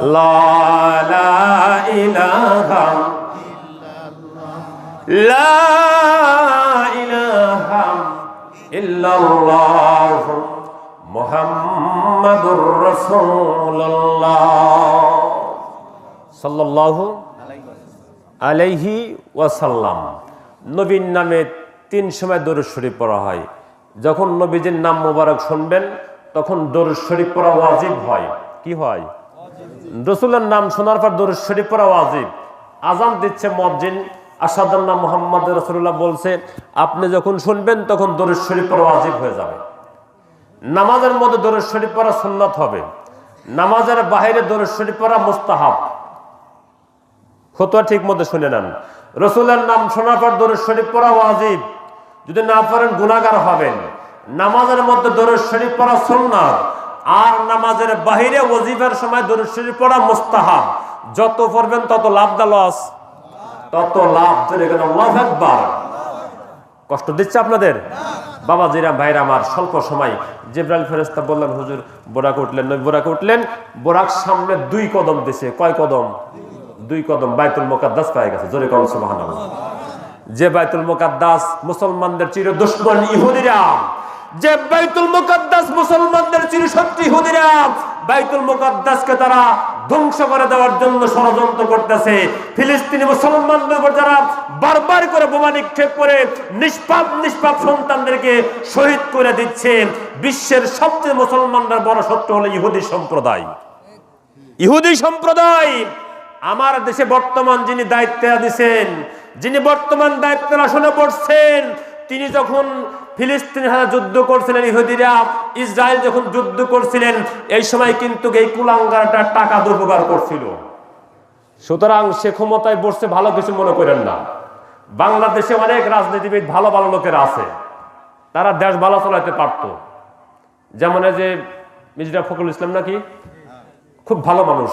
লা ইলাহা লা ইলাহা ইল্লাল্লাহ মুহাম্মাদুর রাসূলুল্লাহ সাল্লাল্লাহু আলাইহি ওয়াসাল্লাম। নবীর নামে 3 সময় দরুদ শরীফ পড়া হয়। যখন নবীজির নাম মোবারক শুনবেন তখন দরুদ শরীফ পড়া ওয়াজিব হয়। কি হয়? রাসূলের নাম শোনার পর দরুদ শরীফ পড়া ওয়াজিব। আযান দিচ্ছে মুয়াজ্জিন, আশহাদু আন্না মুহাম্মাদুর রাসূলুল্লাহ বলছে, আপনি যখন শুনবেন তখন দরুদ শরীফ পড়া ওয়াজিব হয়ে যাবে। নামাজের মধ্যে দরুদ শরীফ পড়া সুন্নাত হবে, নামাজের বাইরে দরুদ শরীফ পড়া মুস্তাহাব। ফতোয়া ঠিক মতো শুনে নেন। রাসূলের নাম শোনার পর দরুদ শরীফ পড়া ওয়াজিব, যদি না পড়েন গুনাহগার হবেন। নামাজের মধ্যে দরুদ শরীফ পড়া সুন্নাত, আর নামাজের বাইরে ওয়াজিবের সময় দরুদ শরীফ পড়া মুস্তাহাব। যত পড়বেন তত লাভ দা লস, তত লাভ। আল্লাহু আকবার। কষ্ট দিচ্ছে আপনাদের? বাবাজিরা ভাইরা আমার, স্বল্প সময় জিবরাইল ফেরেশতা বললেন, হুজুর বোরাক উঠলেন। নবী বোরাক উঠলেন, বোরাক সামনে 2 কদম দিছে। কয় কদম? 2 কদম। বাইতুল মুকাদ্দাস পেয়ে গেছে। জোরে কোন সুবহানাল্লাহ। যে বাইতুল মুকাদ্দাস মুসলমানদের চির দুশমন ইহুদিরা, যে বাইতুল মুকাদ্দাস মুসলমানদের চির শত্রু ইহুদিরা, বাইতুল মুকাদ্দাসকে তারা ধ্বংস করে দেওয়ার জন্য ষড়যন্ত্র করতেছে। ফিলিস্তিনি মুসলমানদের উপর যারা বারবার করে বোমা নিক্ষেপ করে নিষ্পাপ সন্তানদেরকে শহীদ করে দিচ্ছে। বিশ্বের সবচেয়ে মুসলমানদের বড় শত্রু হলো ইহুদি সম্প্রদায়। ইহুদি সম্প্রদায় আমার দেশে বর্তমান যিনি দায়িত্বে দিয়েছেন, যিনি বর্তমান দায়িত্বের আসনে বসছেন, তিনি যখন ফিলিস্তিনের সাথে যুদ্ধ করছিলেন, ইহুদিরা ইসরায়েল যখন যুদ্ধ করছিলেন, এই সময় কিন্তু এই কুলাঙ্গারটা টাকা দুর্ব্যবহার করছিল। সুতরাং সে ক্ষমতায় বসছে ভালো কিছু মনে করেন না। বাংলাদেশে অনেক রাজনীতিবিদ ভালো ভালো লোকেরা আছে, তারা দেশ ভালো চালাতে পারত। যেমন এই যে মির্জা ফখরুল ইসলাম নাকি, খুব ভালো মানুষ।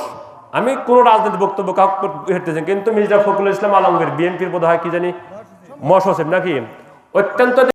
আমি কোন রাজনীতি বক্তব্য হেঁটেছেন, কিন্তু মির্জা ফখরুল ইসলাম আলমগীর বিএনপির বোধ হয় কি জানি মহাসচিব নাকি, অত্যন্ত